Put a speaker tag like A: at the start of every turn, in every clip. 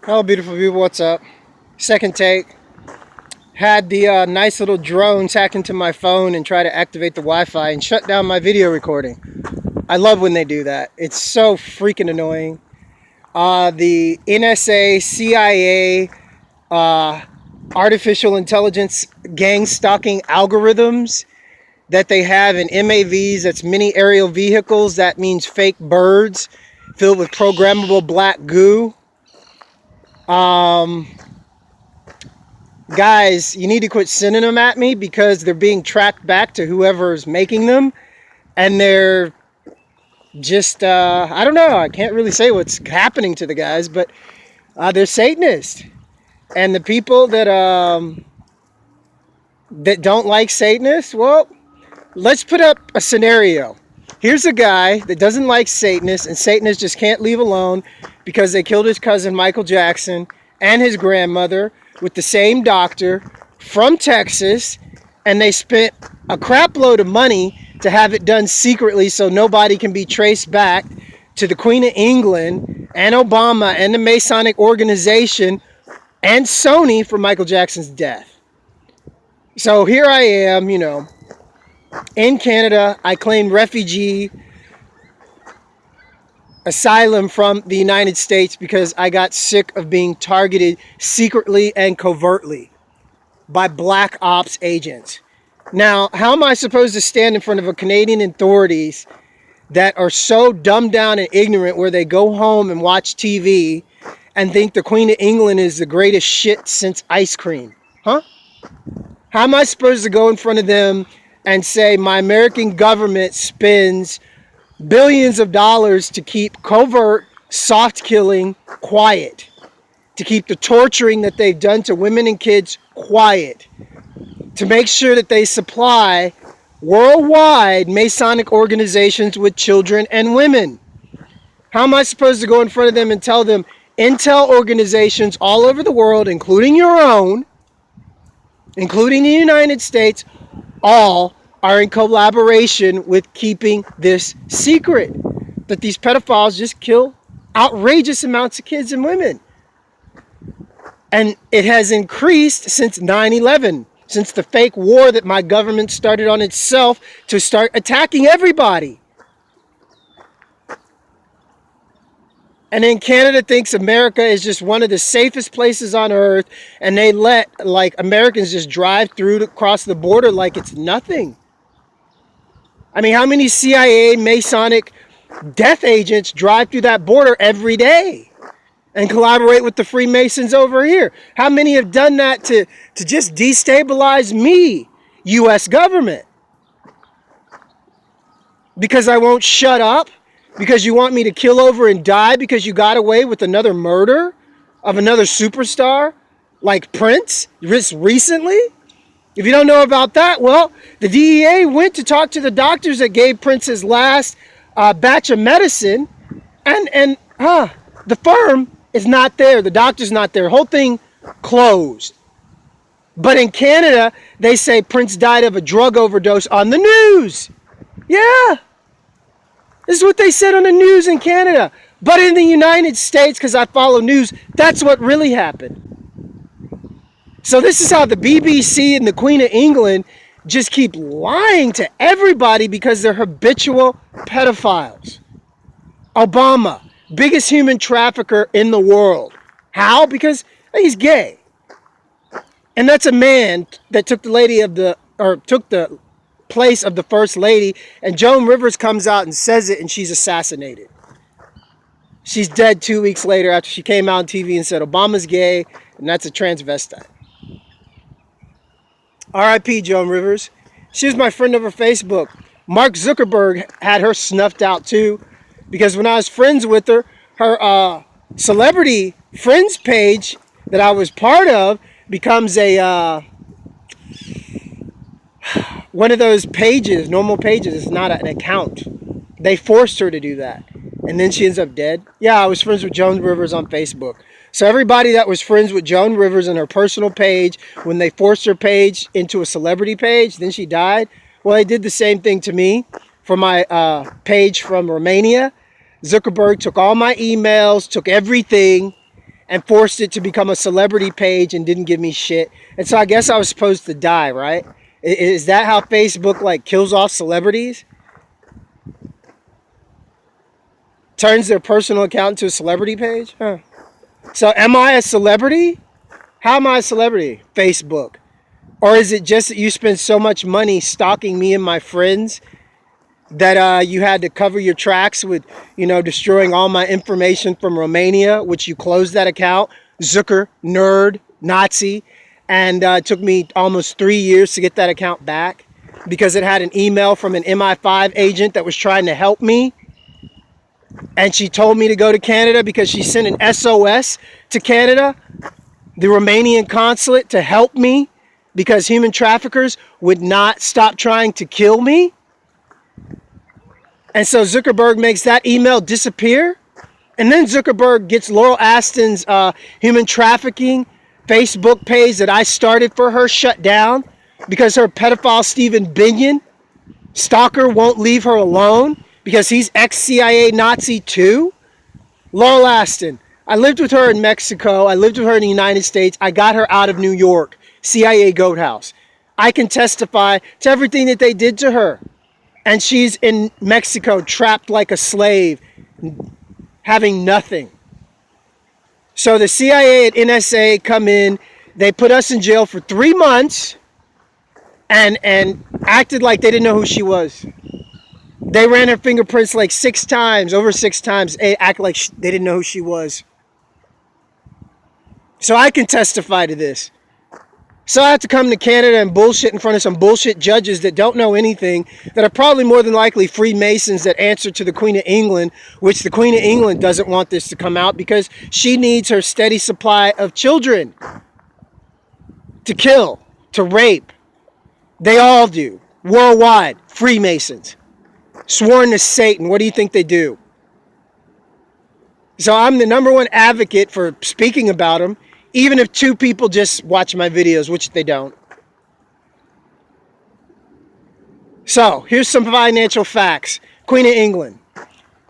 A: Hello, beautiful people. What's up? Second take. Had the nice little drones hack into my phone and try to activate the Wi-Fi and shut down my video recording. I love when they do that. It's so freaking annoying. The NSA, CIA, artificial intelligence gang stalking algorithms that they have in MAVs, that's mini aerial vehicles, that means fake birds filled with programmable black goo. Guys, you need to quit sending them at me because they're being tracked back to whoever's making them. And they're just, I don't know. I can't really say what's happening to the guys, but they're Satanists. And the people that don't like Satanists, well, let's put up a scenario. Here's a guy that doesn't like Satanists, and Satanists just can't leave alone because they killed his cousin Michael Jackson and his grandmother with the same doctor from Texas, and they spent a crap load of money to have it done secretly so nobody can be traced back to the Queen of England and Obama and the Masonic organization and Sony for Michael Jackson's death. So here I am, in Canada. I claimed refugee asylum from the United States because I got sick of being targeted secretly and covertly by black ops agents. Now, how am I supposed to stand in front of a Canadian authorities that are so dumbed down and ignorant where they go home and watch TV and think the Queen of England is the greatest shit since ice cream? Huh? How am I supposed to go in front of them and say my American government spends billions of dollars to keep covert soft killing quiet, to keep the torturing that they've done to women and kids quiet, to make sure that they supply worldwide Masonic organizations with children and women? How am I supposed to go in front of them and tell them intel organizations all over the world, including your own, including the United States, all are in collaboration with keeping this secret, that these pedophiles just kill outrageous amounts of kids and women? And it has increased since 9/11, since the fake war that my government started on itself to start attacking everybody. And then Canada thinks America is just one of the safest places on earth, and they let Americans just drive through across the border like it's nothing. I mean, how many CIA Masonic death agents drive through that border every day and collaborate with the Freemasons over here? How many have done that to just destabilize me, U.S. government? Because I won't shut up? Because you want me to kill over and die because you got away with another murder of another superstar like Prince recently? If you don't know about that, well, the DEA went to talk to the doctors that gave Prince his last batch of medicine, and the firm is not there. The doctor's not there. Whole thing closed. But in Canada, they say Prince died of a drug overdose on the news. Yeah. This is what they said on the news in Canada. But in the United States, because I follow news, that's what really happened. So this is how the BBC and the Queen of England just keep lying to everybody because they're habitual pedophiles. Obama, biggest human trafficker in the world. How? Because he's gay. And that's a man that took the place of the first lady, and Joan Rivers comes out and says it, and she's assassinated. She's dead 2 weeks later after she came out on TV and said Obama's gay, and that's a transvestite. R.I.P. Joan Rivers. She was my friend over Facebook. Mark Zuckerberg had her snuffed out too, because when I was friends with her, her celebrity friends page that I was part of becomes a one of those pages, normal pages. It's not an account. They forced her to do that, and then she ends up dead. Yeah, I was friends with Joan Rivers on Facebook. So everybody that was friends with Joan Rivers on her personal page, when they forced her page into a celebrity page, then she died. Well, they did the same thing to me for my page from Romania. Zuckerberg took all my emails, took everything, and forced it to become a celebrity page and didn't give me shit. And so I guess I was supposed to die, right? Is that how Facebook like kills off celebrities? Turns their personal account into a celebrity page? Huh. So am I a celebrity? How am I a celebrity? Facebook. Or is it just that you spend so much money stalking me and my friends that you had to cover your tracks with, destroying all my information from Romania, which you closed that account, Zucker, nerd, Nazi, and it took me almost 3 years to get that account back because it had an email from an MI5 agent that was trying to help me. And she told me to go to Canada because she sent an SOS to Canada, the Romanian consulate, to help me because human traffickers would not stop trying to kill me. And so Zuckerberg makes that email disappear. And then Zuckerberg gets Laurel Aston's human trafficking Facebook page that I started for her shut down because her pedophile Stephen Binion, stalker, won't leave her alone because he's ex-CIA Nazi too. Laurel Aston, I lived with her in Mexico. I lived with her in the United States. I got her out of New York, CIA goat house. I can testify to everything that they did to her. And she's in Mexico, trapped like a slave, having nothing. So the CIA and NSA come in, they put us in jail for 3 months and acted like they didn't know who she was. They ran her fingerprints like 6 times, over 6 times, act like they didn't know who she was. So I can testify to this. So I have to come to Canada and bullshit in front of some bullshit judges that don't know anything, that are probably more than likely Freemasons that answer to the Queen of England, which the Queen of England doesn't want this to come out because she needs her steady supply of children to kill, to rape. They all do. Worldwide. Freemasons. Sworn to Satan. What do you think they do? So I'm the #1 advocate for speaking about them, even if 2 people just watch my videos, which they don't. So here's some financial facts. Queen of England.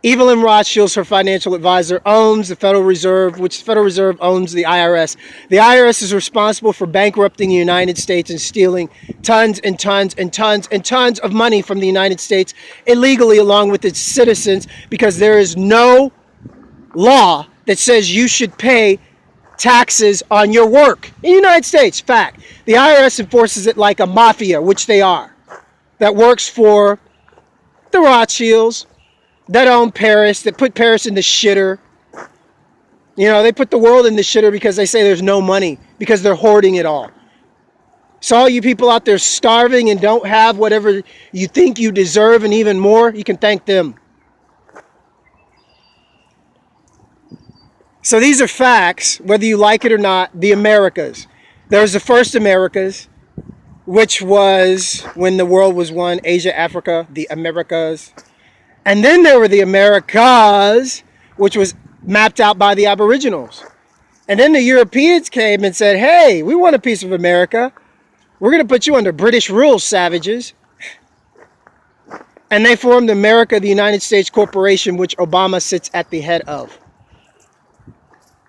A: Evelyn Rothschild's her financial advisor, owns the Federal Reserve, which the Federal Reserve owns the IRS. The IRS is responsible for bankrupting the United States and stealing tons and tons and tons and tons of money from the United States illegally along with its citizens because there is no law that says you should pay taxes on your work in the United States. Fact. The IRS enforces it like a mafia, which they are, that works for the Rothschilds, that own Paris, that put Paris in the shitter. They put the world in the shitter because they say there's no money, because they're hoarding it all. So all you people out there starving and don't have whatever you think you deserve and even more, you can thank them. So these are facts, whether you like it or not. The Americas. There's the first Americas, which was when the world was one, Asia, Africa, the Americas. And then there were the Americas, which was mapped out by the Aboriginals. And then the Europeans came and said, hey, we want a piece of America. We're going to put you under British rule, savages. And they formed America, the United States Corporation, which Obama sits at the head of.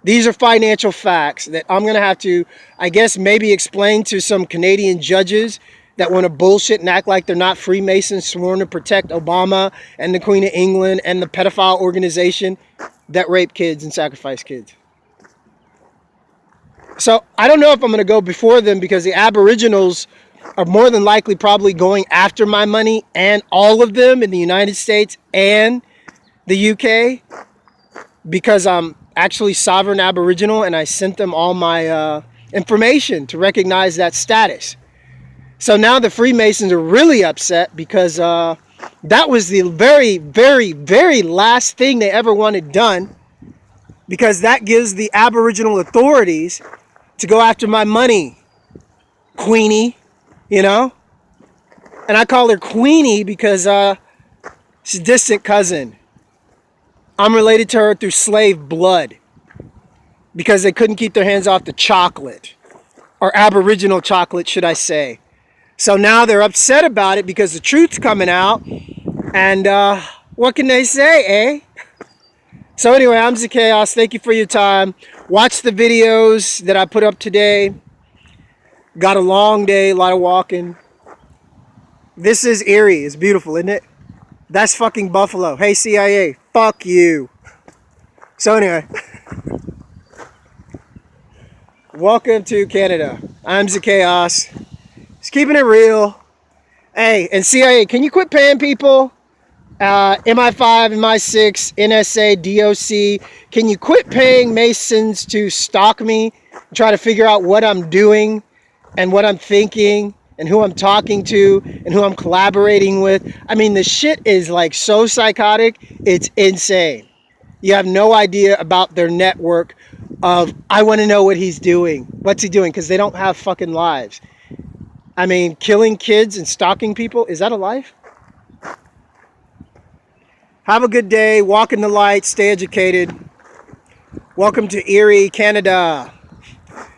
A: These are financial facts that I'm going to have to, I guess, maybe explain to some Canadian judges that want to bullshit and act like they're not Freemasons sworn to protect Obama and the Queen of England and the pedophile organization that rape kids and sacrifice kids. So I don't know if I'm going to go before them because the Aboriginals are more than likely probably going after my money, and all of them in the United States and the UK, because I'm actually sovereign Aboriginal and I sent them all my information to recognize that status. So now the Freemasons are really upset because that was the very, very, very last thing they ever wanted done, because that gives the Aboriginal authorities to go after my money, Queenie, And I call her Queenie because she's a distant cousin. I'm related to her through slave blood because they couldn't keep their hands off the chocolate, or Aboriginal chocolate, should I say. So now they're upset about it because the truth's coming out, and what can they say, eh? So anyway, I'm the Chaos. Thank you for your time. Watch the videos that I put up today. Got a long day, a lot of walking. This is Erie. It's beautiful, isn't it? That's fucking Buffalo. Hey, CIA, fuck you. So anyway, welcome to Canada. I'm the Chaos. Just keeping it real. Hey, and CIA, can you quit paying people? MI5, MI6, NSA, DOC. Can you quit paying Masons to stalk me, try to figure out what I'm doing and what I'm thinking and who I'm talking to and who I'm collaborating with? I mean, the shit is like so psychotic, it's insane. You have no idea about their network of, I want to know what he's doing. What's he doing? Because they don't have fucking lives. I mean, killing kids and stalking people, is that a life? Have a good day. Walk in the light. Stay educated. Welcome to Erie, Canada.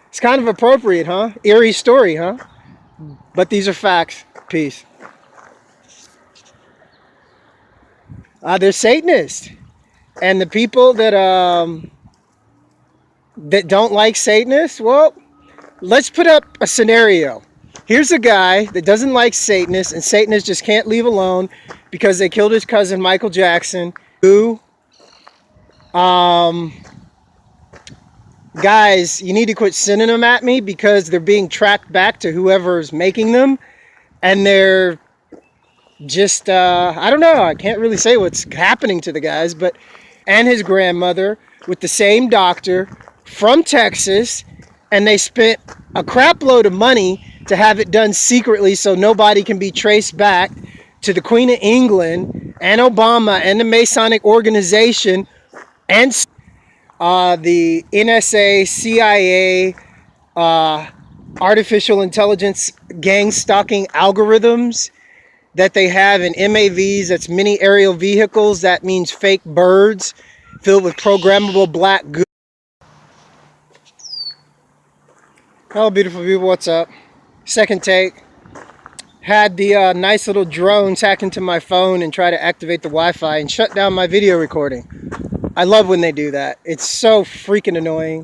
A: It's kind of appropriate, huh? Erie story, huh? But these are facts. Peace. They're Satanists. And the people that don't like Satanists, well, let's put up a scenario. Here's a guy that doesn't like Satanists, and Satanists just can't leave alone because they killed his cousin Michael Jackson, who, guys, you need to quit sending them at me because they're being tracked back to whoever's making them, and they're just, I don't know, I can't really say what's happening to the guys, but, and his grandmother with the same doctor from Texas, and they spent a crap load of money to have it done secretly so nobody can be traced back to the Queen of England and Obama and the Masonic organization and the NSA, CIA, artificial intelligence gang stalking algorithms that they have in MAVs, that's mini aerial vehicles, that means fake birds filled with programmable black goo. Hello, beautiful people, what's up? Second take. Had the nice little drones hack into my phone and try to activate the Wi-Fi and shut down my video recording. I love when they do that. It's so freaking annoying.